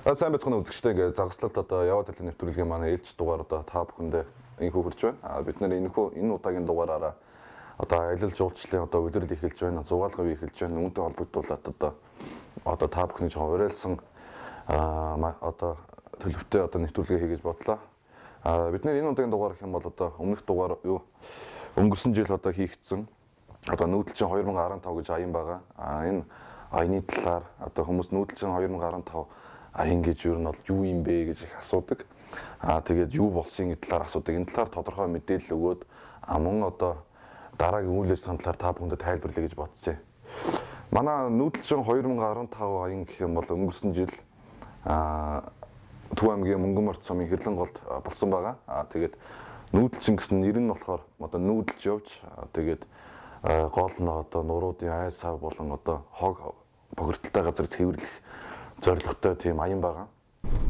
Сайн байцгаана үзэгчтэй ингээд загслалт одоо яваад хэлний нэвтрүүлгийн манай ээлж дугаар одоо та бүхэндээ инхүү хүрч байна. Бид нэр энэ удаагийн дугаараараа одоо аялал жуулчлалын одоо удирдал эхэлж байна, зугаалгав эхэлж байна. Үүнтэй холбогдуулаад одоо та бүхний жоо уриалсан одоо төлөвтэй одоо нэвтрүүлгээ хийгээж бодлоо. Бид нэр энэ удаагийн дугаар гэх юм бол одоо өмнөх дугаар юу өнгөрсөн жил одоо хийгдсэн одоо нүүдэлчин 2015 гэж аян байгаа. Энэ аяны талаар одоо хүмүүс нүүдэлчин 2015 аян гэж юу нь бол юу юм бэ гэж их асуудаг. Тэгээд юу болсны талаар асуудаг. Энэ талаар тодорхой мэдээлэл өгөөд мөн одоо дараагийн үйл ажиллагааны талаар та бүхэнд тайлбарлая гэж бодсон юм. Манай нүүдэлчин 2015 аян гэх юм бол өнгөрсөн жил Төв аймгийн Мөнгөнмөрт сумын Хэрлэн голд болсон байгаа. Тэгээд нүүдэлчин гэсэн нэр нь болохоор одоо нүүдэлж явж тэгээд гол нь одоо нуруудын ай сав болон одоо хог бохирдолтой газар цэвэрлэх зорилготой тийм аян байгаа.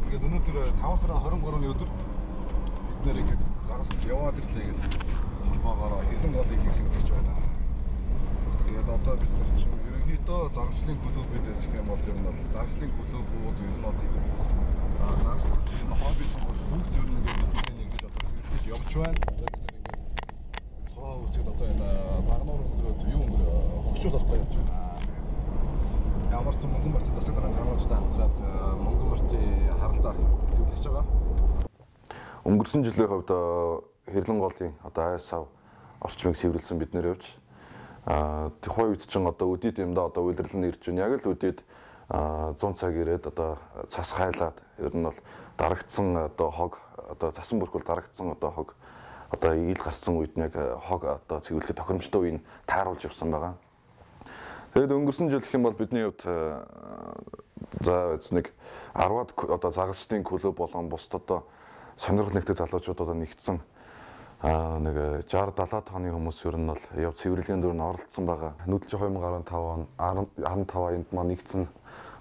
Тэгээд өнөөдөр 5 сарын 23-ны өдөр бид нэр ингээд загасч яваад ирлээ гэж холбоогоор Хэрлэн голыг хийсгэж байна. Тэгээд одоо бид нар чинь ерөнхийдөө загаслын клубүүдээс их юм бол ер нь бол загаслын клубүүд ер нь одоо загаслын хоббитой бол бүгд ер нь ингээд нэгдэж одоо цэвэрлэж явж байна. Тэгээд бид нар ингээд цоо үсгээд одоо энэ багнуур өнгөрөөд юу хөгжүүлэлттэй явж байна. Ямарсан Мөнгөнмөртийн засаг дарганы хамгаалалттай хамтраад Мөнгөнмөртийн харалдаа цэвэрлэж байгаа. Өнгөрсөн жилийн хувьд Хэрлэн голын одоо ай сав орчмыг цэвэрлсэн бид нэр явж тухайн үед чинь одоо өдид юмдаа одоо үйлрэл нь ирж байна. Яг л өдид 100 цаг ирээд одоо цас хайлаад ер нь бол дарагдсан одоо хог одоо цасан бүрхүүл дарагдсан одоо хог одоо ил гарсан үед нь яг хог одоо цэвэрлэхэд тохиромжтой үеийг тааруулж явсан байгаа. Тэгээд өнгөрсөн жил гэх юм бол бидний хувьд за нэг 10-аад одоо загалчдын клуб болон бусд одоо сонирхол нэгтэй залуучууд одоо нэгдсэн нэг 60-70 тооны хүмүүс ер нь бол яв цэвэрлэгийн дөрөнд оролцсон байгаа. Нүүдэлчин 2015 он 15 аянд маань нэгдсэн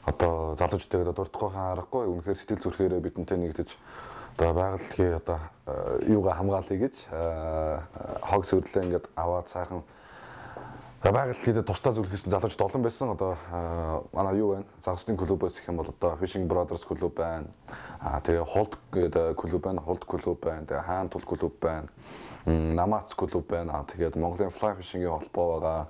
одоо залуучдыг дуртахгүйхан аргагүй үнэхээр сэтгэл зүрхээрээ бидэнтэй нэгдэж одоо байгальлагын одоо юугаа хамгаалъя гэж хог цэвэрлээ ингээд аваад сайхан байгальлагын тусдаа зөвлөсөн залуучууд олон байсан. Одоо манай юу байна? Загаслын клубээс их юм бол одоо Fishing Brothers клуб байна. Тэгээ Холд гэдэг клуб байна, Холд клуб байна, тэгээ Хаан тул клуб байна. Намац клуб байна. Тэгээд Монголын Fly Fishing-ийн холбоо байгаа.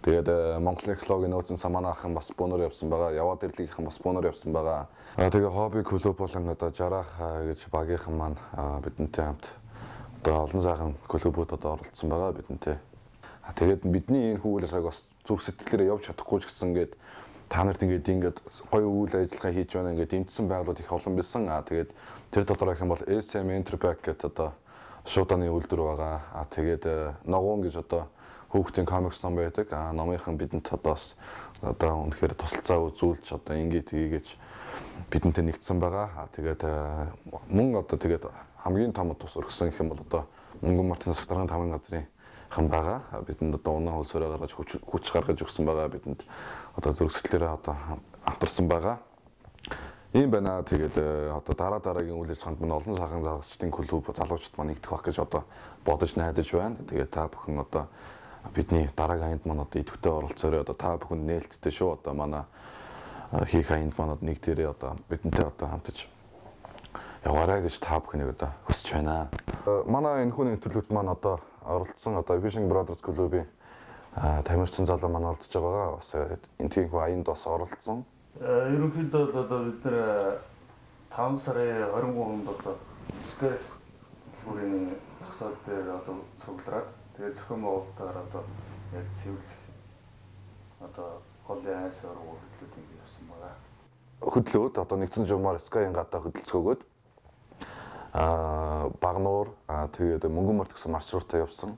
Тэгээд Монголын экологийн нөөцийн самаанахан бас бөөнөр явсан байгаа. Яваад ирлийнхэн бас бөөнөр явсан байгаа. Тэгээ хобби клуб болон одоо Жарах гэж багийнхан маань бидэнтэй хамт одоо олон сайхан клубүүд одоо оролцсон байгаа бидэнтэй. Тэгээд бидний энэ үйл ажиллагааг бас зүрх сэтгэлээрээ явж чадахгүй ч гэсэн ингээд та нарт ингээд гоё үйл ажиллагаа хийж байна ингээд дэмжсэн байгууллагууд их олон байсан. Тэгээд тэр дотор их юм бол SM Enterpack гэдэг одоо шуудааны үйлдвэр байгаа. Тэгээд Ногоон гэж одоо хүүхдийн комикс ном байдаг. Номынхан бидэнд одоо үнэхээр тусалцаа үзүүлж одоо ингээд хийгээч бидэнтэй нэгдсэн байгаа. Тэгээд мөн одоо тэгээд хамгийн том тус өргөсөн юм бол одоо Мөнгөнмөртийн засаг дарганы тамгын газрын хан байгаа. Бидэнд одоо унаа хөлсөөрөө гаргаж хүч гаргаж өгсөн байгаа. Бидэнд одоо зүрх сэтгэлээрээ одоо хамтарсан байгаа. Ийм байна. Тэгээд одоо дараагийн үйл ажиллагаанд мань олон сайхан загалчдын клуб залуучууд маань нэгдэх байх гэж одоо бодож найдаж байна. Тэгээд та бүхэн одоо бидний дараагийн аянд маань одоо идэвхтэй оролцоорой. Одоо та бүхэн нээлттэй шүү. Одоо манай хийх аянд маань нэг дээрээ одоо бидэнтэй одоо хамтаж яваарай гэж та бүхнийг одоо хүсэж байна. Манай энэ хүний нэвтрүүлэгт маань одоо оролцсон одоо Fishing Brothers клубын тамирчин залуу маань оролцож байгаа. Бас энэ тийм аянд бас оролцсон. Ерөнхийдөө одоо бид нэр 5 сарын 23-нд одоо Sky бүрийн зогсоол дээр одоо цуглараад тэгээд зохион байгуулалтаар одоо яг цэвэрлэх одоо голын айс оргуу хөдлөлт ингэ явсан байгаа. Хөдлөөд одоо нэгдсэн журмаар Sky-ын гадаа хөдөлцгөөгөөд Багнуур тэгээд Мөнгөнмөрт гэсэн маршрутаа явсан.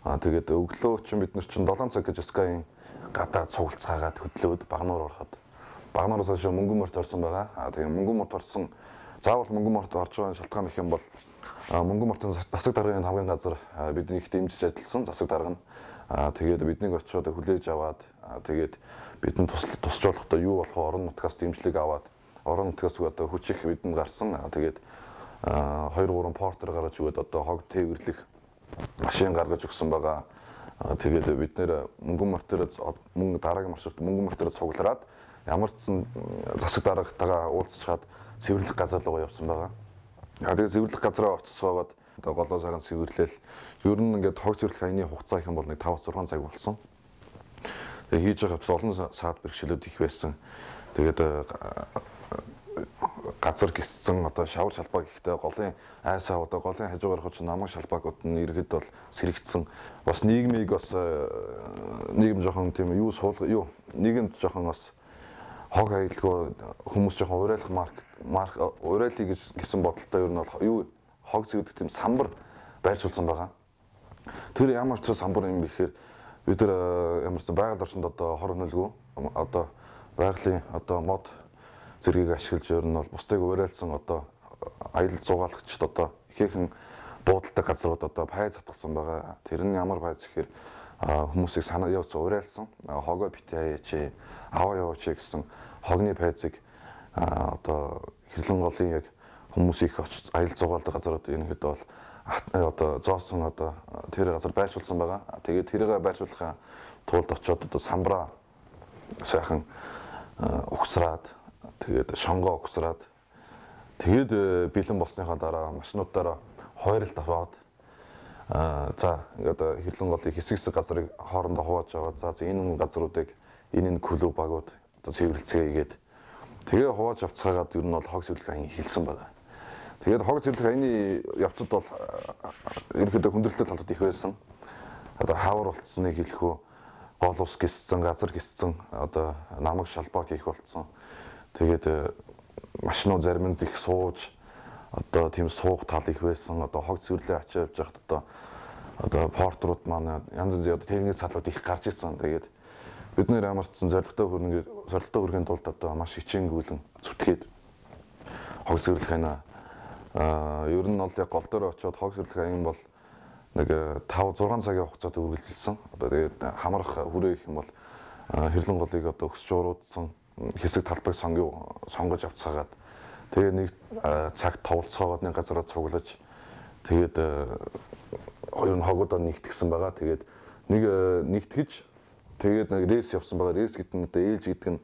Тэгээд өглөө чинь бид нар чинь 7 цаг гэж Sky-ын гадаа цуглацгаагаад хөдлөөд Багнуур ороход Багнуураас хойш Мөнгөнмөрт орсон байгаа. Тэгээд Мөнгөнмөрт орсон заавал Мөнгөнмөрт орж байгаа шалтгаан гэх юм бол Мөнгөнмөртийн засаг дарганы хамгийн газар бидний их дэмжиж ажилласан засаг дарга нь тэгээд биднийг очиод хүлээж аваад тэгээд бидэнд тусч болохтой юу болох орон нутгаас дэмжлэг аваад орон нутгаас одоо хүч их бидэнд гарсан. Тэгээд 2-3 портер гаргаж өгөөд одоо хог тээвэрлэх машин гаргаж өгсөн байгаа. Тэгээд бид нэр Мөнгөнмөртөөр мөн дараагийн маршрут Мөнгөнмөртөөр цуглараад ямар ч засаг даргатайгаа уулзчаад цэвэрлэх газар руу явсан байгаа. Тэгээд цэвэрлэх газараа очисгоод одоо голоо цагаан цэвэрлээл ер нь ингээд хог цэвэрлэх аяны хугацаа их юм бол нэг 5-6 цаг болсон. Тэгээд хийж байгаа хэвчээ олон саад бэрхшээлүүд их байсан. Тэгээд газар гисцэн одоо шавар шалбаг ихтэй голын айсаа одоо голын хажуугаар хоч намаг шалбагууд нь ирэхэд бол сэрэгцсэн. Бас нийгмийг бас нийгэм жоохон тийм юу суулга юу нийгэмд жоохон бас хог хаягдлагүй хүмүүс жоохон урайлах урайлыг гэсэн бодолтой ер нь бол юу хог зэвдэх тийм самбар байршуулсан байгаа. Тэр ямар ч самбар юм гэхээр бид нар ямар ч байгаль орчинд одоо хор хөнөөлгүй одоо байгалийн одоо мод зэргийг ашиглаж ер нь бол бусдыг урайлсан одоо аялал зугаалагчид одоо ихээхэн буудалтай газрууд одоо пайз татгсан байгаа. Тэр нь ямар пайз гэхээр хүмүүсийг санаа явц урайлсан хогоо битээ чи аваа яваач гэсэн хогны пайзыг одоо хэрлэн голын яг хүмүүс их аялал зугаалдаг газрууд ерөнхийдөө бол одоо зоосон одоо тэр газар байршуулсан байгаа. Тэгээд тэрийг байршуулахын тулд очиод одоо самбраа сайхан угсраад тэгээд шонгоо угсраад тэгээд бэлэн болсныхаа дараа машинуудаараа хойролт аваад за ингээд хэрлэн голын хэсэг хэсэг газрыг хоорондоо хувааж аваад за энэ газруудыг энэ клуб багууд одоо цэвэрлцгээгээд тэгээ хувааж авцгаагаад ер нь бол хог цэвэрлэх аян хэлсэн байна. Тэгээд хог цэвэрлэх аяны явцад бол ерөнхийдөө хүндрэлтэй талууд их байсан. Одоо хавар болцсныг хэлэх үү, гол ус гисцэн, газар гисцэн, одоо намаг шалбаг хийх болцсон. Тэгээд машинууд зарим нь их сууж одоо тийм суух тал их байсан. Одоо хог цэвэрлээ ачиж явж байхад одоо портрууд маань янз бүрийн одоо техник салууд их гарч ирсэн. Тэгээд бид нэр ямар ч зорилготой хүргэхийн тулд одоо маш хичээнгүйлэн зүтгээд хог цэвэрлэх аяна ер нь бол яг гол дээр очиод хог цэвэрлэх аян бол нэг 5-6 цагийн хугацаанд үргэлжилсэн. Одоо тэгээд хамрах хүрээ их юм бол хэрлэн голыг одоо өсч уруудсан хэсэг талбайг сонгож авцгаагаад тэгээд нэг цагт товолцоогоод нэг газараа цуглаж тэгээд хоёр нь хогуудаа нэгтгэсэн байгаа. Тэгээд нэгтгэж тэгээд нэг рейс явсан байгаа. Рейс гэдэг нь ээлж гэдэг нь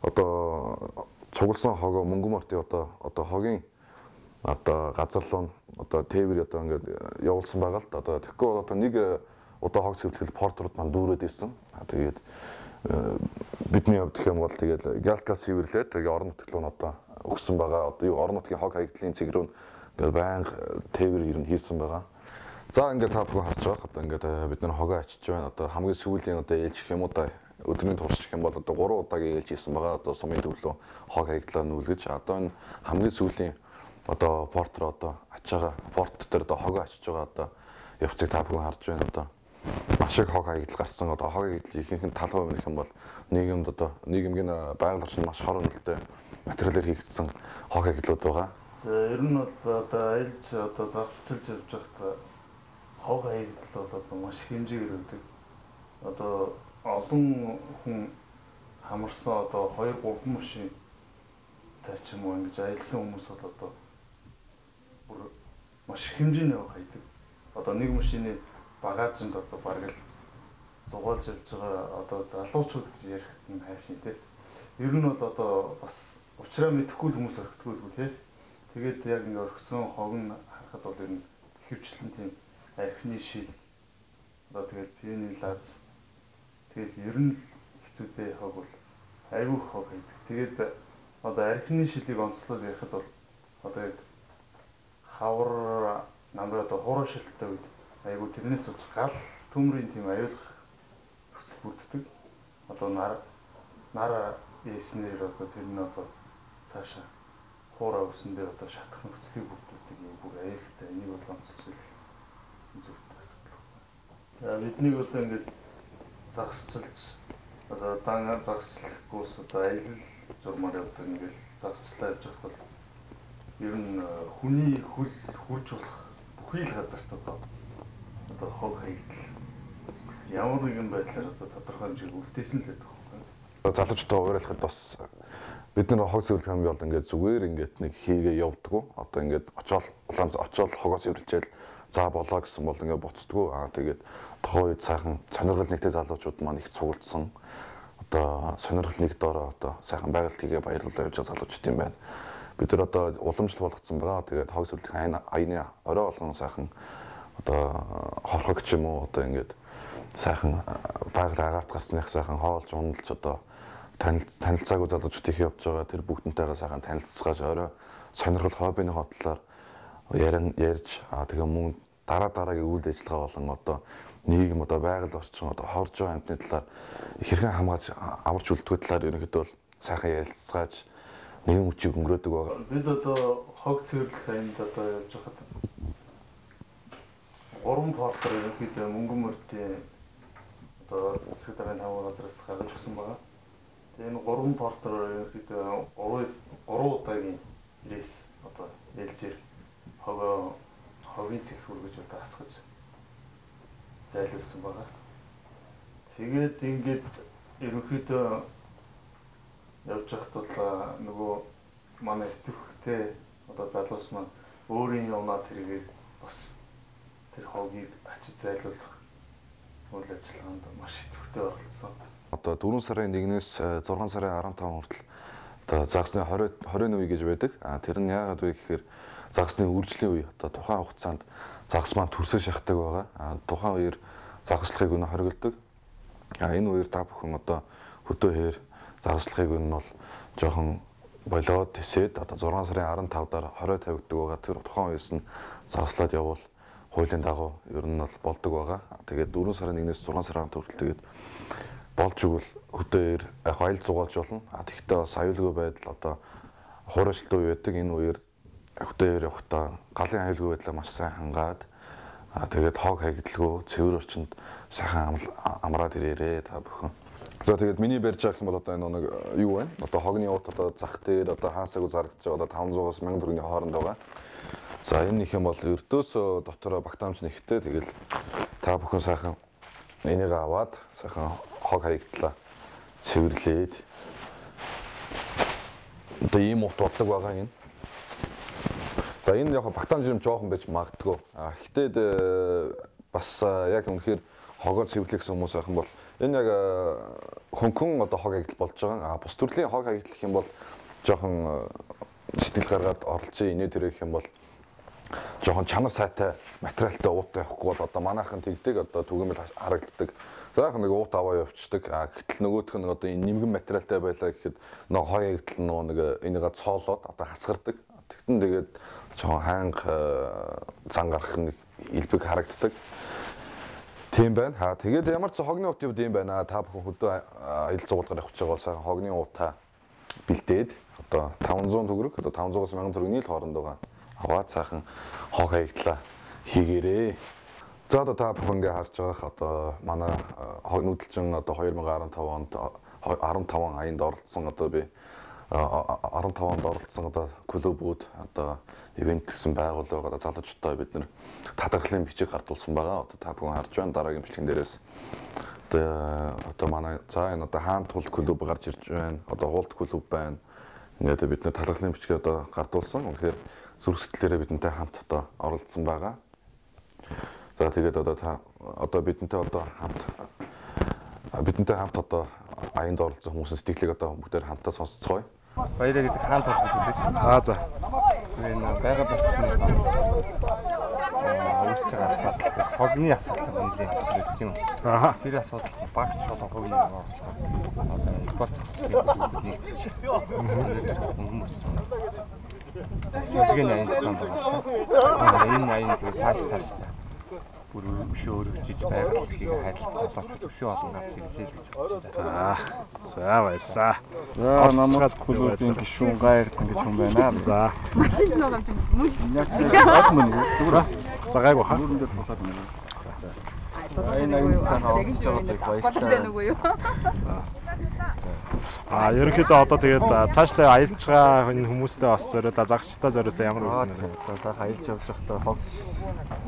одоо цугласан хогоо мөнгө мартын одоо хогийн одоо газар руу одоо тээвэр одоо ингээд явуулсан байгаа л да. Одоо тэгэхгүй одоо нэг удаа хог цэвэрлэхэд портрууд маань дүүрээд ирсэн. Тэгээд бидний хувьд гэх юм бол тэгээд галкас цэвэрлээд тэгээд орон нутгийн руу одоо өгсөн байгаа. Одоо юу орон нутгийн хог хаягдлын цэг рүү ингээд байнга тээвэр ирнэ хийсэн байгаа. За ингээд та бүхэн харж байгаа. Одоо ингээд бид нар хогоо ачиж байна. Одоо хамгийн сүүлийн одоо ээлжих юм уу да өдрийн турш гэх юм бол одоо 3 удаагийн ээлж хийсэн байгаа. Одоо сумын төвлөө хог хаягдлаа нүүлгэж одоо энэ хамгийн сүүлийн одоо порт руу одоо ачаага порт дээр одоо хогоо ачиж байгаа одоо явцыг та бүхэн харж байна. Одоо маш их хог хаягдал гарсан. Одоо хог хаягдал ихэнх нь талбай өмнөх юм бол нийгэмд одоо нийгэмгийн байгаль орчинд маш хор хөнөөлтэй материалаар хийгдсэн хог хаягдлууд байгаа. За ер нь бол одоо айлж одоо загасчилж явж байхдаа хог хаягдал бол одоо маш их хэмжээгээр өгдөг. Одоо олон хүн хамарсан одоо 2-3 машин тач юм уу ингэж аялсан хүмүүс бол одоо бүр маш их хэмжээний хог хайдаг. Одоо нэг машины багажинд одоо бараг л зугаалж явж байгаа одоо залуучууд гэж ярих юм хайшин тий. Ер нь бол одоо бас уучраа мэдэхгүй хүмүүс орхитгуулгүй тий. Тэгээд яг ингэ орхисон хог нь харахад бол ер нь хөвчлэн тийм архины шил одоо тэгэл пенилаз тэгэл ер нь хэцүүтэй хог бол аюу хог хайдаг. Тэгээд одоо архины шилийг онцлоод ярихад бол одоо яг хавар намраа одоо хуурай шилттэй үед айгу тэрнээс болж гал төмрийн тийм аюулах нөхцөл бүрддэг. Одоо нар яснээр одоо тэр нь одоо цаашаа хуурай өсөн дээр одоо шатах нөхцөлийг бүрддэг юм бүр аюултай. Энийг бол онцлж зүйтэй асуудал. За бидний одоо ингээд загасчилж одоо дан загасчлахгүйс одоо аялал журмаар явдаг ингээд загасчлаа явж байхад бол ер нь хүний хөл хурж болох бүхий л газарт одоо хог хаягдал ямар нэгэн байдлаар одоо тодорхой хэмжээг үлдээсэн л байдаг байхгүй. Залуучтай уурайлахад бас бид нар хог цэвэрлэх хамгийн бол ингээд зүгээр ингээд нэг хийгээ явдггүй. Одоо ингээд очоод хогоо цэвэрлжээл за болоо гэсэн бол ингээд буцдггүй. Тэгээд тухайн үед сайхан сонирхол нэгтэй залуучууд маань их цуглдсан. Одоо сонирхол нэг доороо одоо сайхан байгальтайгээ баярлуулаад явж байгаа залуучууд юм байна. бид нар одоо уламжлал болгоцсон байгаа. Тэгээд хог цэвэрлэх аяны орой болгон сайхан одоо хорхог ч юм уу одоо ингээд сайхан байгаль агаарт гарсных сайхан хоолж уналж одоо танилцаагүй залуучдын явж байгаа тэр бүгднтэйгээ сайхан танилцгааж орой сонирхол хоббины хотлоор ярьж тэгээ мөн дараагийн үйл ажиллагаа болон одоо нийгэм одоо байгаль орчин одоо хорж байгаа амтны талаар хэрхэн хамгаалж аварч үлдэх талаар ерөнхийдөө бол сайхан ярилцгааж нэгэн хүчийг өнгөрөөдөг байгаа. Бид одоо хог цэвэрлэх аянд одоо явж байхад 3 портер ерөнхийдөө мөнгөн мөрдийн одоо засаг даргын хамгаалал газраас гаргаж өгсөн байгаа. Тэгээ энэ 3 портер ерөнхийдөө 3 удаагийн рейс одоо ээлжээр хогийн цэгцүүр гэж одоо хасгаж зайлуулсан байгаа. Тэгээд ингээд ерөнхийдөө явж байхад бол нөгөө манай идэвхтэй одоо залуус маань өөрийн явнаа тэргээд бас тэр хогийг ачиж зайлуулах үйл ажиллагаанд маш идэвхтэй оролцсон. Одоо 4 сарын 1-ээс 6 сарын 15 хүртэл одоо загсны 20 үе гэж байдаг. Тэр нь яагаад вэ гэхээр загсны үржлийн үе. Одоо тухайн хугацаанд загс маань төрсөж шахдаг байгаа. Тухайн үеэр загслагыг өнө хоригддаг. Энэ үеэр та бүхэн одоо хөдөө хээр загслагыг өнө бол жоохон болоод тисээд одоо 6 сарын 15-даар хорой тавигддаг байгаа. Тэр тухайн үеэс нь загслаад явбал хуулийн дагуу ер нь бол болдог байгаа. Тэгээд 4 сарын 1-ээс 6 сарын 15 хүртэл тэгээд болж игэл хөдөөөр яг аялал зугаалж болно. Тэгэхдээ бас аюулгүй байдал одоо хуурайлттай үе байдаг. Энэ үеэр хөдөөөр явахдаа галын аюулгүй байдлаа маш сайн хангаад тэгээд хог хаягдлаггүй цэвэр орчинд сайхан амраад ирээрээ та бүхэн. За тэгээд миний барьж байгаа юм бол одоо энэ нэг юу вэ? Одоо хогны уут одоо зах дээр одоо хаасаагүй зарагдаж байгаа одоо 500-аас 1000 төгрөгийн хооронд байгаа. За энэ их юм бол өртөөсөө дотороо багтаамж нэгтэй тэгээд та бүхэн сайхан энийг аваад сайхан хог хаягдлаа цэвэрлээд одоо ийм уут болдог байгаа юм. За энэ яг багтаамж юм жоохон байж магадгүй. Гэхдээ бас яг үнэхээр хогоо цэвэрлэх хүмүүс байх юм бол энэ яг хөнгөн одоо хог хаягдал болж байгаа. Бус төрлийн хог хаягдал гэх юм бол жоохон сэтгэл гаргаад оролцсон инээ тэр гэх юм бол жоохон чанар сайтай материалтай уут явахгүй бол одоо манайхан тэгдэг одоо түгээмэл харагддаг. Заах нэг уут аваа явцдаг. Гэтэл нөгөөх нь одоо энэ нэмгэн материалтай байлаа гэхэд нөгөө хог хаягдал нэг энийгээ цоолоод одоо хасгардаг. Тэгтэн тэгээд жоохон хаанга зан гарах нэг илбэг харагддаг. Тийм байна. Тэгээд ямар ч хогны уут юм ийм байна. Та бүхэн хөдөө аялал зугаалгаар явж байгаа бол сайхан хогны уутаа бэлдээд одоо 500 төгрөг одоо 500-аас 1000 төгрөгийн хооронд байгаа. Аваад сайхан хог хаягдлаа хийгээрээ. За одоо та бүхэн ингээ харж байгаа одоо манай хог нүүдэлчин одоо 2015 онд 15 аянд оролцсон одоо би 15 онд оролцсон одоо клубүүд одоо ивент гэсэн байгуул байгаа залуучуудаа бид нэр татгалын бичиг гардуулсан байгаа. Одоо та бүхэн харж байна дараагийн бичлэгэн дээрээс одоо манай за энэ одоо хаан тул клуб гарч ирж байна. Одоо хуулт клуб байна. Ингээд бид нэр татгалын бичиг одоо гардуулсан. Тэгэхээр зүрхсэтлээрээ бидэнтэй хамт одоо оролцсон байгаа. За тэгээд одоо бидэнтэй хамт одоо аянд оролцсон хүмүүсийн сэтгэлийг одоо бүгдээр хамтаа сонсцгоё. Баяраа гэдэг хаан тул клуб биш. За. Энэ байгаль орчны үүсэж байгаа асуудал хогны асуудал нэлээд байдаг тийм үү? Тэр асуудал багц одоо хогны одоо спорт зохицлын хэлбэрүүд нэгдэж хөнгөн мөрч байна. Тэгэн аян зохион байгаа. Энэ аян тэгээд тааштай бүр өшөө өргөжж байгаль эрхийг хайрлах залуучууд өшөө олон гарч ирсэн л гэж бодсон. За баярлаа. За намайг клубын гишүүн гайрт ингэж хүн байна. За. Машинд нэг юм мөн. Яг мөн зүгээр. За гайгүй хаа. Нүрэндээ тусаад байна. За. Энэ аян сайн авч байгааг баярлалаа. Ерөнхийдөө одоо тэгээд цаашдаа аялж байгаа хүмүүстэй бас зориулаа загчтай зориулаа ямар үгүй нэ. Одоо сайхан аялж явж байхдаа хог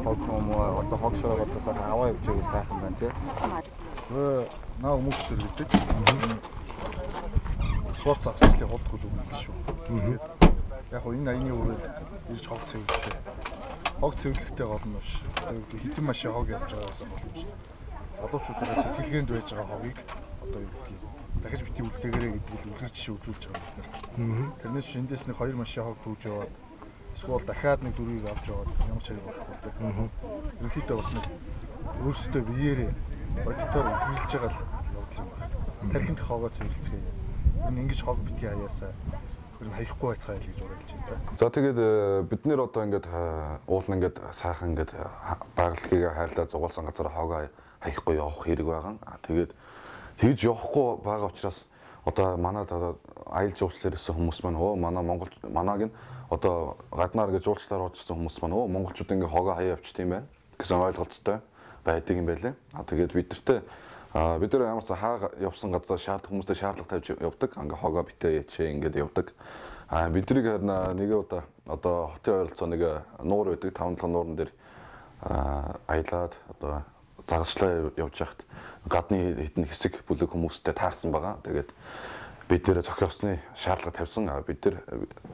юм уу одоо хог шороо одоо сайхан аваа явж байгаа сайхан байна тий. Наа хүмүүс зэрэгтэй. Спорт зохицлын хот клуб биш шүү. Яг хоо энэ аяны үрээд ирж хог цэвэрлэхтэй. Хог цэвэрлэхтэй гол нь биш. Хэдэн машин хог явж байгаас боломж. Залуучуудаа сэтгэлгээнд байж байгаа хогийг одоо юу гэх юм дахиж бити үлдээгээрэй гэдгийг үлгэр жишээ үзүүлж байгаа юм байна. Тэрнээс эндээс нэг 2 машин хог төвж яваад эсвэл дахиад нэг дөрвийг авч яваад ямар ч хэрэг байхгүй. Ерөнхийдөө бас нэг өөрсдөө биеэрээ бодитоор үлгэрүүлж байгаа л явдал юм байна. Тархинд хоогоо цэвэрлцгээе. Ер нь ингэж хог бити хаяасаа хаяхгүй байцгаая л гэж уриалж байна. За тэгээд бид нэр одоо ингээд уулна ингээд сайхан ингээд баглагыг хайрлаа зугаалсан газар хоогоо хаяхгүй явах хэрэг байгаа. Тэгээд тэгж явахгүй байгаа учраас одоо манад аялал жуулчлал ирсэн хүмүүс маань манай Монгол манааг нь одоо гаднаар гэж жуулчлалаар орчихсон хүмүүс маань монголчууд ингээ хоогоо хаяа явчих тийм байна гэсэн ойлголттой байдаг юм байлээ. Тэгээд бид нар ямар ч хаа явсан газар хүмүүстэй шаардлага тавьж явдаг. Ингээ хоогоо битээ ячээ ингээд явдаг. Биднийг харин нэг удаа одоо хотын ойролцоо нэг нуур байдаг. 5-7 нууран дээр аялаад одоо загаслаа явж байхад гадны хэдэн хэсэг бүлэг хүмүүстэй таарсан байгаа. Тэгээд бид нэр зохиосны шаардлага тавьсан. Бид нар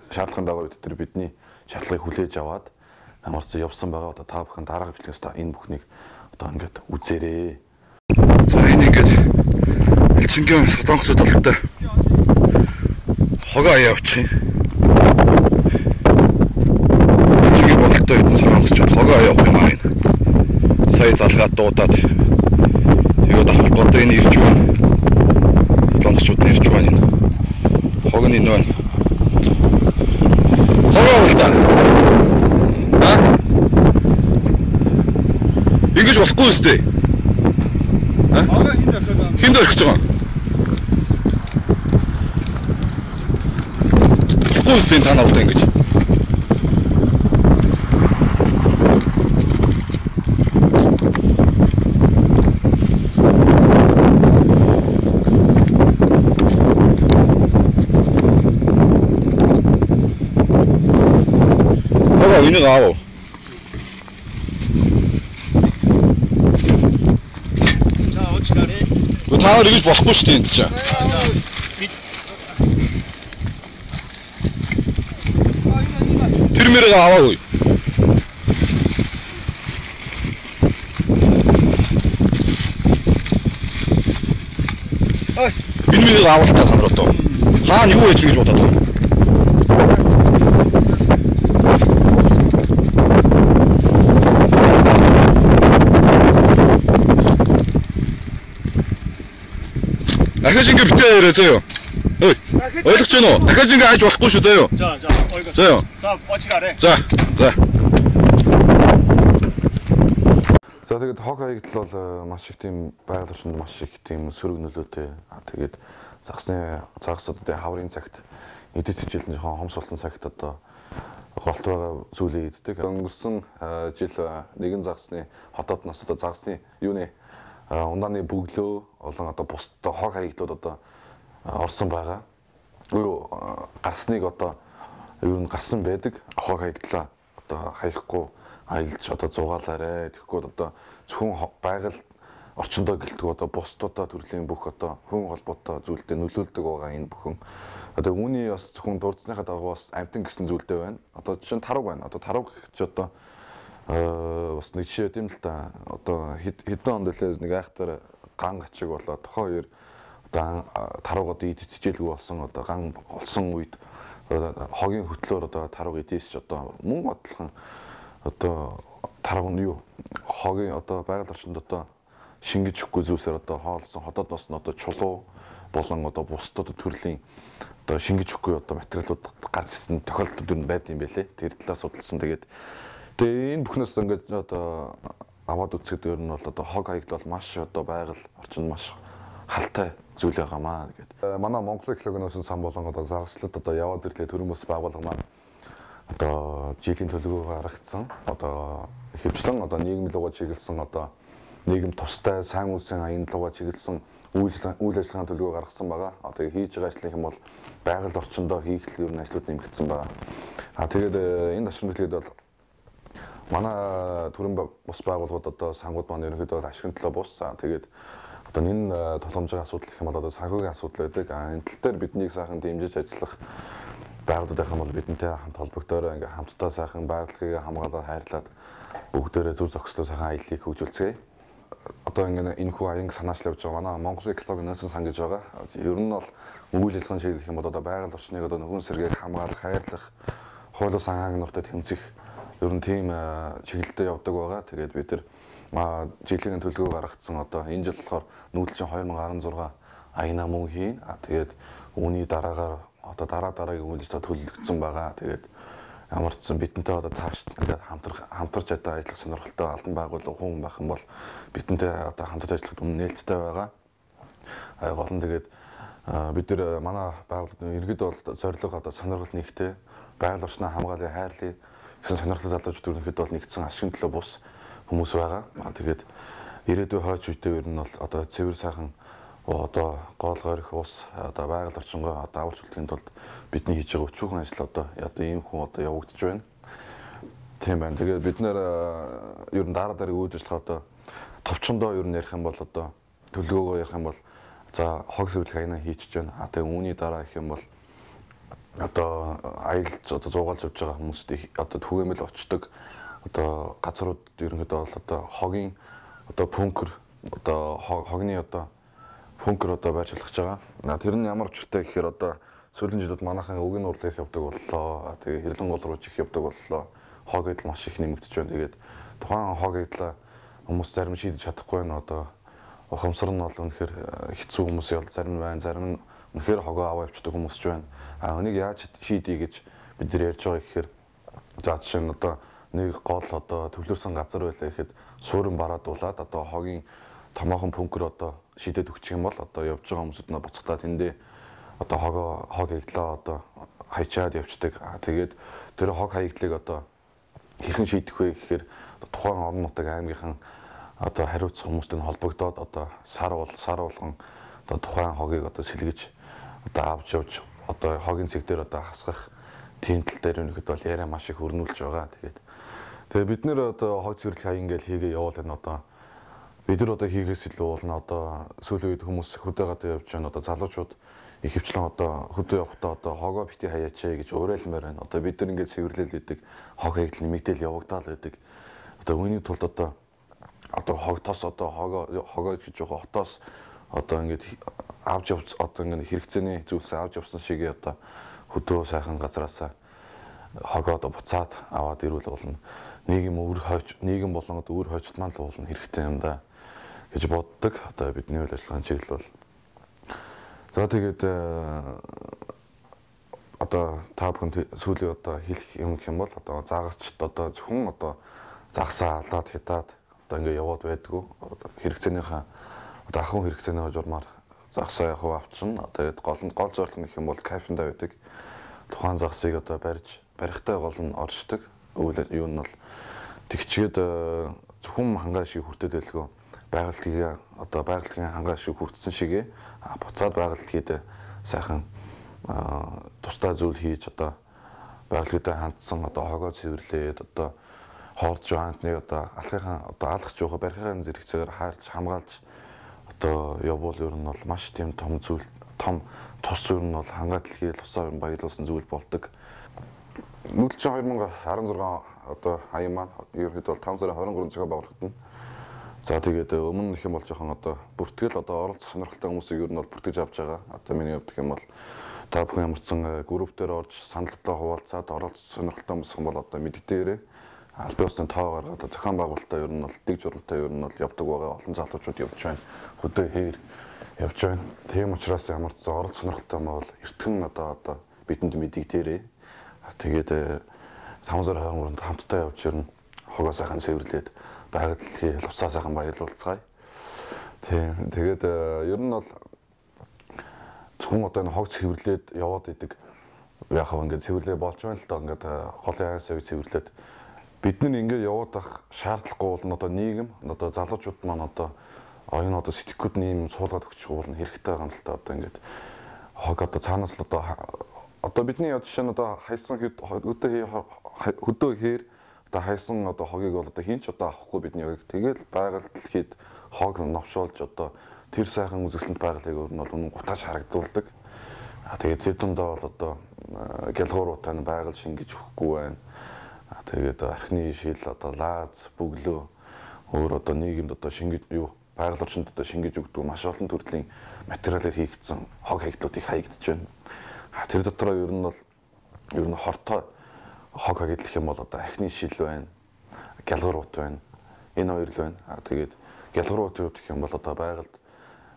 шаардлагын дагуу бид нар бидний шаардлагыг хүлээж аваад ямар ч явсан байгаа. Одоо та бүхэн дараагийн бичлэгээс энэ бүхнийг одоо ингээд үзээрэй. За энэ ингээд Элчингийн Солонгос удалтай хогоо аяа явчих юм. Элчингийн бололтой бид солонгосчууд хогоо аяа явах юм аа энэ. Сая залгаад дуудаад тэгээд авах одоо энэ ирж байна. Солонгосчууд нь ирж байна энэ. Хогны нөө. Хогоо болтой. Ингэж болохгүй үстэй. Хинд орхиж байгаа. Гүйцэд та нартай ингэж. Энийг аав. За очраарэ. Та ингэж болохгүй шүү дээ энэ чинь. Тэр мэрэг аваагүй. Энэ мэрэг авах та нар одоо. Хаана юу хийж гэж бодоод байна? Дахиж ингэ битээ яриа заяа. Ой. Ойлгож байна уу? Дахиж ингэ хайж болохгүй шүү заяа. За, ойлгоо. Заяа. За, очраарэ. За. За тэгээд хог хаягдал бол маш их тийм байгаль орчинд маш их тийм сөрөг нөлөөтэй. Тэгээд загсуудын хаврын цагт эдэд хичээлэн жоохон хомсолсон цагт одоо голт байгаа зүйлээ иддэг. Өнгөрсөн жил нэгэн загсны хотоодноос одоо загсны юуны ундааны бөглөө олон одоо бусдад хог хаягдлууд одоо орсон байгаа. Юу гарсныг одоо юу н гарсан байдаг. Хог хаягдлаа одоо хаяхгүй аялж одоо зугаалаарэ. Тэгэхгүй одоо зөвхөн байгаль орчиндөө гэлтгүү одоо бусдуудаа төрлийн бүх одоо хүн холбоотой зүйлтэй нөлөөлдөг байгаа энэ бүхэн. Одоо үүний бас зөвхөн дурдсныхаа дагуу бас амтан гэсэн зүйлтэй байна. Одоо жишээ нь тарууг байна. Одоо тарууг гэж одоо бас нэг жишээ тийм л та одоо хэдэн онд үлээ нэг айхтар ган гачиг болоо тохоо хоёр одоо таруугад идчихэлгүй болсон одоо ган олсон үед хогийн хөтлөөр одоо тарууг идээсч одоо мөн бодлохон одоо тарууг нь юу хогийн одоо байгаль орчинд одоо шингэж өгөхгүй зүйлсээр одоо хоолсон хотоодоос нь одоо чулуу болон одоо бусдад төрлийн одоо шингэж өгөхгүй одоо материалууд гарч ирсэн тохиолдлууд юу байд юм бэлээ. Тэр талаас судалсан. Тэгээд энэ бүхнээс ингээд одоо аваад үзэхэд ер нь бол одоо хог хаягдал бол маш одоо байгаль орчинд маш халтай зүйл байгаамаа гэдэг. Манай Монголын экологийн сан болон одоо загслууд одоо яваад ирлээ төрийн бас байгууллага маань одоо жилийн төлөвлөгөө гаргацсан. Одоо хэвчлэн одоо нийгмийн лугаа чиглэсэн одоо нийгэм тустай сайн үйлсийн аян лугаа чиглэсэн үйл ажиллагааны төлөвлөгөө гаргасан байгаа. Одоо хийж байгаа ажлын хэм бол байгаль орчиндөө хийх ер нь ажлууд нэмэгдсэн байгаа. Тэгээд энэ ташин хэлгээд бол манай төрийн бус байгууллагууд одоо сангууд маань ерөнхийдөө ашигын төлөө бус. Тэгээд одоо энэ тулгамжийн асуудал гэх юм бол одоо санхүүгийн асуудал байдаг. Энэ тал дээр биднийг сайхан дэмжиж ажиллах байгууллагуудынхаа бол бидэнтэй хамт холбогдороо ингээ хамтдаа сайхан байгууллагыг хамгаалаад хайрлаад бүгдээрээ зөв зохицлоо сайхан аяллыг хөгжүүлцгээе. одоо ингэ энэ хүү аянг санаачлал явж байгаа. Манай Монголын экологийн нөөцийн сан гэж байгаа. Ер нь бол үйл ажиллагааны чиглэл гэх юм бол одоо байгаль орчныг одоо хүн сэргээг хамгаалах, хайрлах, хууль бус анхаагнууртай тэмцэх ер нь тийм чиглэлтэй явдаг байгаа. Тэгээд бид нар жилийн төлөвлөгөө гаргацсан одоо энэ жил болохоор нүүдэлчин 2016 аянаа мөн хийн. Тэгээд үүний дараагаар одоо дараагийн үйл ажиллагаа төлөвлөгдсөн байгаа. Тэгээд ямар ч сан бидэнтэй одоо цааш ингээд хамтарч одоо ажиллах сонирхолтой албан байгууллага хүн байх юм бол бидэнтэй одоо хамтарч ажиллахад нээлттэй байгаа. Гол нь тэгээд бид нар манай байгууллагын иргэд бол зорилго одоо сонирхол нэгтэй байгаль орчноо хамгаалъя, хайрлая гэсэн сонирхолтой залуучууд ерөнхийдөө бол нэгдсэн ашигын төлөө бус хүмүүс байгаа. Тэгээд ирээдүйн хойч үедээ ер нь бол одоо цэвэр сайхан одоо гол горих ус одоо байгаль орчингоо одоо аварч үлдэхийн тулд бидний хийж байгаа өчүүхэн ажил одоо ийм хүн одоо явагдаж байна. Тийм байна. Тэгээд бид нэр ер нь дараа үйл ажиллагаа одоо товчондоо ер нь ярих юм бол одоо төлөвлөгөөгөө ярих юм бол за хог сэвлэх аянаа хийчихэж байна. Тэгээд үүний дараа их юм бол одоо аялалж одоо зуугаалж явж байгаа хүмүүст одоо түгээмэл очдог одоо газрууд ерөнхийдөө бол одоо хогийн одоо пүнкер одоо хогны одоо пүнкер одоо байж болох байгаа. Тэр нь ямар учиртай гэхээр одоо сүүлийн жилүүд манайхан өгийн урлах явдаг боллоо. Тэгээ хэрлэн гол руу чих явдаг боллоо. Хог идэл маш их нэмэгдэж байна. Тэгээд тухайн хог идлээ хүмүүс зарим шийдэж чадахгүй байна. Одоо ухамсар нь бол үнэхээр хэцүү хүмүүс ял зарим байна. Зарим нь үнэхээр хогоо аваа явчихдаг хүмүүс ч байна. Энийг яаж шийдье гэж бид нар ярьж байгаа гэхээр за жишээ нь одоо нэг гол одоо төвлөрсөн газар байлаа гэхэд суурин бараадуулаад одоо хогийн томоохон пүнкер одоо шидэд өгчих юм бол одоо явж байгаа хүмүүсд нь буцахтаа тэндээ одоо хог хаягдлаа одоо хайчаад явцдаг. Тэгээд тэр хог хаягдлыг одоо хэрхэн шийдэх вэ гэхээр тухайн орон нутаг аймгийнхан одоо хариуцах хүмүүстэй холбогдоод одоо сар болгон одоо тухайн хогийг одоо сэлгэж одоо авч явж одоо хогийн цэг дээр одоо хасгах тийм тал дээр өнөхөд бол яриа маш их өрнүүлж байгаа. Тэгээд бид нэр одоо хог цэвэрлэх аян гэж хийгээ явуул энэ одоо бид нар одоо хийхээс илүү болно одоо сүүлийн үед хүмүүс хөдөөгээд явж байна одоо залуучууд их хвчлэн одоо хөдөө явахдаа одоо хогоо бити хаяач гэж уриалмаар байна. Одоо бид нар ингээд цэвэрлэл үүдэг хог хаягдл нэмэгдээл явагдаал байдаг. Одоо үүний тулд одоо хогтоос одоо хогоо гэж байгаа хотоос одоо ингээд авч явц одоо ингээд хэрэгцээний зүйлсээ авч явсан шигээ одоо хөдөө сайхан газараасаа хогоо одоо буцаад аваад ирүүл болно. Нийгэм болон өөр хойчлтмал болно хэрэгтэй юм да гэж боддог. Одоо бидний үйл ажиллагааны чиглэл бол за тэгээд одоо та бүхэн сүүлийн одоо хэлэх юм гэх юм бол одоо заагчд одоо зөвхөн одоо загсаа алдаад хятаад одоо ингээ яваад байдгүй. Хэрэгцээнийхээ одоо ахуйн хэрэгцээний журмаар загсаа яг авчна. Тэгээд гол зорилго гэх юм бол кафенда байдаг. Тухайн загсыг одоо барихтай гол нь оршдог. Юу нь бол тэгчгээд зөвхөн хангаа шиг хүртээд байлгүй. Байгальтгийн хангаа шиг хүртсэн шигээ буцаад байгальтгээд сайхан тусдаа зүйл хийж одоо байгальтгийдээ хандсан одоо хогоо цэвэрлээд одоо хоорж хаантныг одоо алхахын одоо алхаж явах барихын зэрэгцээр хаарч хамгаалж одоо явуул ер нь бол маш тийм том зүйл том тус ер нь бол хангаа дэлхийд тусаа баялуулсан зүйл болдог. Нүүдэлчин 2016 одоо аян маань ерөнхийдөө бол 5 сарын 23-нд зохион байгуулагдана. За тэгээд өмнө их юм бол жоохон одоо бүртгэл одоо оролцох сонирхолтой хүмүүсийг ер нь бол бүртгэж авч байгаа. Одоо миний хувьд гэх юм бол та бүхэн ямарчсан групп дээр орж саналтай хуваалцаад оролцох сонирхолтой хүмүүс бол одоо мэддэгээрээ албан ёсны тоо гаргаад зохион байгуулалтаа ер нь бол дэг журмтай ер нь бол явдаг байгаа. Олон залуучууд явж байна. Хөдөө хээр явж байна. Тийм учраас ямарчсан оролцох сонирхолтой бол эртхэн одоо бидэнд мэддэгээрээ тэгээд 5 сарын 23-нд хамтдаа явж ирнэ. Хогоо сайхан цэвэрлээд байгальдлыг луцаа сайхан баялуулцгаая. Тийм. Тэгээд ер нь бол зөвхөн одоо энэ хог цэвэрлээд яваад идэг. Яг хав ингээд цэвэрлээ болж байна л доо ингээд голын аян савыг цэвэрлээд бид нар ингээд яваад ах шаардлагагүй бол одоо нийгэм одоо залуучууд маань одоо оюун одоо сэтгэхүйд нэм суулгаад өгчих уулна хэрэгтэй байгаа юм л та одоо ингээд хог одоо цаанаас л одоо бидний жишээ нь одоо хайсан хөдөө хээр одоо хайсан одоо хогийг бол одоо хинч одоо авахгүй бидний яг тэгэл байгальд хог новшуулж одоо тэр сайхан үзэсгэлэнт байгалыг өөр нь бол үнэн гутааж харагдуулдаг. Тэгээд тэр дундаа бол одоо гялгууруутай байгаль шингэж өгөхгүй байна. Тэгээд архины шил одоо лааз, бөглөө өөр одоо нийгэмд одоо шингэж юу байгаль орчинд одоо шингэж өгдөг маш олон төрлийн материалаар хийгдсэн хог хаягдлууд их хаягдж байна. Тэр дотроо ер нь хортой хог хаягдл гэх юм бол одоо архины шил байна, гялгуурууд байна. Энэ хоёр л байна. Тэгээд гялгуурууд гэх юм бол одоо байгальд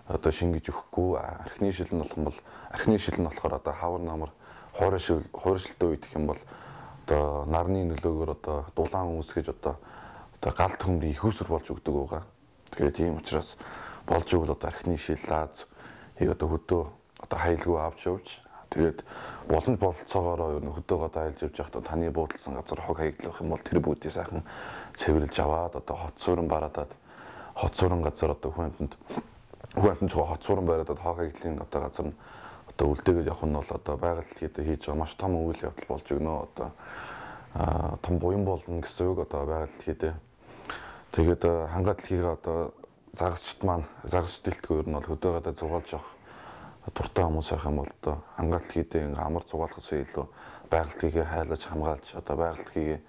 одоо шингэж өгөхгүй архины шил нь болохоор одоо хавар намар хууршилтын үед гэх юм бол одоо нарны нөлөөгөөр одоо дулаан үүсгэж одоо галт хөмрийн их усэр болж өгдөг байгаа. Тэгээд ийм учраас болж өгвөл одоо архины шил лаз одоо хөдөө одоо хайлгүй авч явж тэгээд боломж бололцоогоор ер нь хөдөөгөө дайлж явж байхдаа таны буудалсан газар хог хаягдлах юм бол тэр бүгдийг сайхан цэвэрлж аваад одоо хот суурин бараадад хот суурин газар одоо хүн амтнд хот суурин бараадад хог хаягдлын одоо газар нь одоо үлдээгээд явах нь бол одоо байгаль дэлхийд хийж байгаа маш том үйл явдал болж өгнө одоо том буян болно гэсэн үг одоо байгаль дэлхийд. Тэгээд хангаа дэлхийг одоо загасчт дэлтгөө ер нь бол хөдөөгөө зугаалж явах дуртай хүмүүс байх юм бол одоо хангаа дэлхийд ингээ амар зугаалахаас илүү байгаль дэлхийг хайлаж хамгаалж одоо байгаль дэлхийг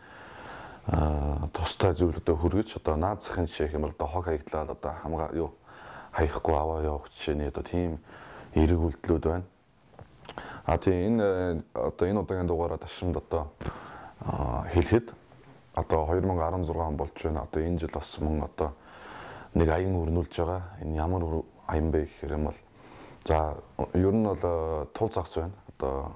тустай зүйлүүдэд хүргэж одоо наад захын жишээ юм бол одоо хог хаягдлаад одоо хаяхгүй аваа явах жишээний одоо тийм эерэг үйлдэлүүд байна. Тийм энэ удаагийн дугаараа ташрамд одоо хэлэхэд одоо 2016 он болж байна. Одоо энэ жил бас мөн одоо нэг аян өрнүүлж байгаа. Энэ ямар аян бэ гэхээр юм бол за ер нь бол тул загас байна. Одоо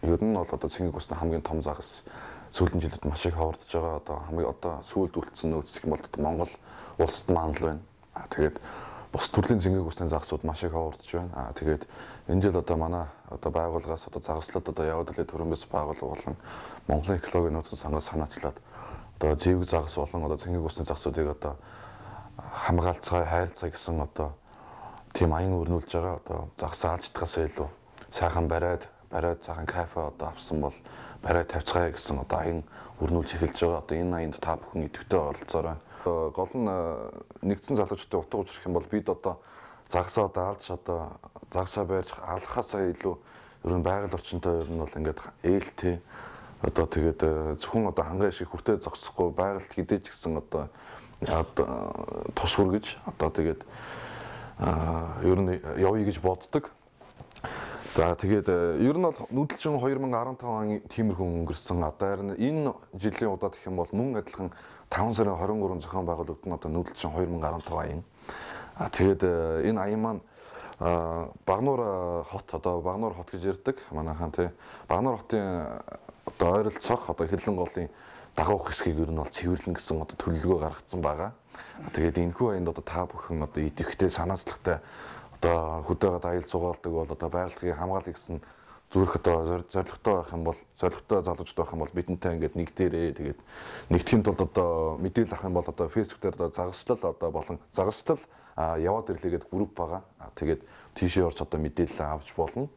ер нь бол одоо цэнгийг усны хамгийн том загас сүүлийн жилд маш их хавардж байгаа. Одоо хамгийн одоо сүүлд үлдсэн нөөц гэх юм бол Монгол улсад маань л байна. Тэгээд бус төрлийн цэнгийг усны загасууд маш их хавардж байна. Тэгээд энэ жил одоо манай одоо байгууллагаас одоо загаслаад одоо яваад илээ төрөмбөс байгууллага болон Монголын экологийн нөөцийн сангаас санаачлаад одоо зэвэг загас болон одоо цэнгийг усны загсуудыг одоо хамгаалцгаая, хайрцгаая гэсэн одоо тийм аян өрнүүлж байгаа. Одоо загсаа алждахаас илүү сайхан бариад сайхан кафе одоо авсан бол бариад тавьцгаая гэсэн одоо аян өрнүүлж эхэлж байгаа. Одоо энэ аянд та бүхэн идэвхтэй оролцоорой. Гол нь нэгдсэн залуучуудын утга учир юм бол бид одоо загсаа одоо алж одоо загсаа барьж алхахаасаа илүү ер нь байгаль орчинтой ер нь бол ингээд ээлтэй одоо тэгээд зөвхөн одоо хангаа шиг хүртээ зогсохгүй байгальд хідээж гисэн одоо тус хүргэж одоо тэгээд ер нь явъя гэж боддог. За тэгээд ер нь бол нүүдэлчин 2015 он тиймэрхүү өнгөрсөн. Одоо харин энэ жилийн удаад гэх юм бол мөн адилхан 5 сарын 23 зохион байгуулагдсан одоо нүүдэлчин 2015 аян. Тэгээд энэ аян маань Багнуур хот одоо Багнуур хот гэж ярьдаг манайхан тий. Багнуур хотын одоо ойролцоох одоо Хэрлэн голын дагуух хэсгийг ер нь бол цэвэрлэн гэсэн одоо төлөвлөгөө гаргацсан байгаа. Тэгээд энэхүү аянд одоо та бүхэн одоо идэвхтэй санаачлахтай одоо хөдөөгөө аял зугаалдаг бол одоо байгальдыг хамгаалах гэсэн зүрх одоо зорилготой байх юм бол зорилготой залуучууд байх юм бол бидэнтэй ингээд нэг дээрээ тэгээд нэгтгэхийн тулд одоо мэдээлэл авах юм бол одоо фэйсбүүк дээр одоо загаслал одоо болон загаслал яваад ирлээгээд групп байгаа. Тэгээд тийшээ орч одоо мэдээлэл авч болно.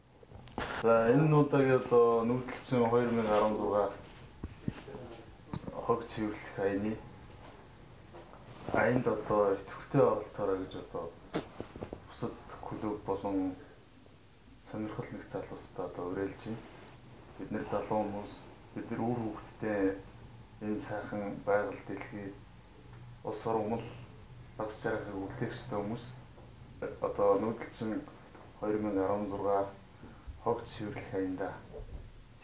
За энэ удаагийн одоо нүүдэлчин 2016 хог цэвэрлэх аянд одоо идэвхтэй оролцоорой гэж одоо бусад клуб болон сонирхол нэг залуустай одоо уриалж байна. Бид нэр залуу хүмүүс бид нар үр хөвгтдээ энэ сайхан байгаль дэлхий ус сургамал загас жаргахыг үлдээх ёстой хүмүүс одоо нүүдэлчин 2016 хог цэвэрлэх аянда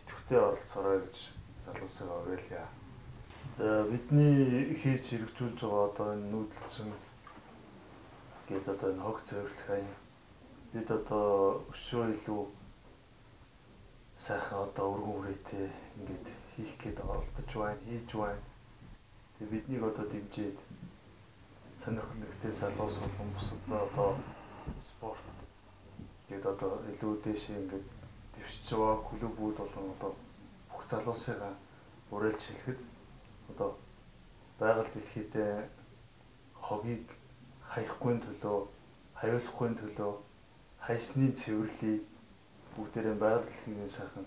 идэвхтэй оролцоорой гэж залуусаа уриалъя. За бидний хийж хэрэгжүүлж байгаа одоо энэ нүүдэлчин гээд одоо энэ хог цэвэрлэх аян бид одоо өчрөө илүү сайхан одоо өргөн хүрээтэй ингээд хийх гээд оролдож байна, хийж байна. Тэгээ биднийг одоо дэмжиж сонирхол нэгтэй залуус болон бусад одоо спорт гээд одоо илүү дээшээ ингээд дэвшиж байгаа клубүүд болон одоо бүх залуусыгаа уриалж хэлэхэд одоо байгаль дэлхийд хогийг хаяхгүй төлөө, хавиулахгүй төлөө хайсны цэвэрлэе бүгдээрээ байгаль дэлхийн сайхан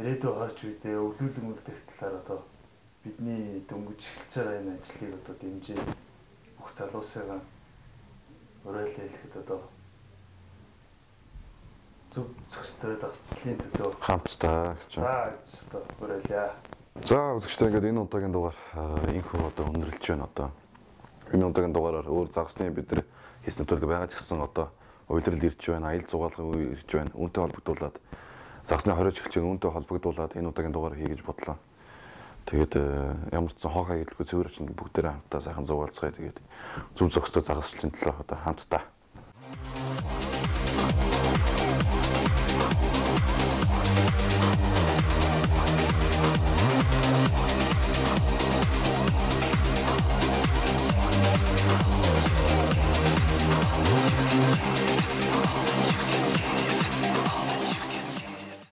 ирээдүйн хойч үедээ өвлүүлэн үлдэх талаар одоо бидний дөнгөж эхэлж байгаа энэ ажлыг одоо дэмжиж бүх залуусыгаа уриалъя хэлэхэд одоо зөв зөвхөстэй загсчлалын төлөө хамтдаа гэж одоо уриалъя. За үзэгчдээ ингээд энэ удаагийн дугаар инхүү одоо өндөрлж байна одоо. Энэ удаагийн дугаараар өөр загсны бид нар хийсэн төлөв байгаа ч гэсэн одоо уйлдрал ирж байна, аял зугаалгын үе ирж байна. Үүнтэй холбогдуулаад загсны хориоч эхэлж байна. Үүнтэй холбогдуулаад энэ удаагийн дугаар хий гэж бодлоо. Тэгээд ямар ч хоохоо хэлгүй цэвэр чинь бүгдээрээ хамтдаа сайхан зугаалцгаая. Тэгээд зөв зохистой загасчлалын төлөө одоо хамтдаа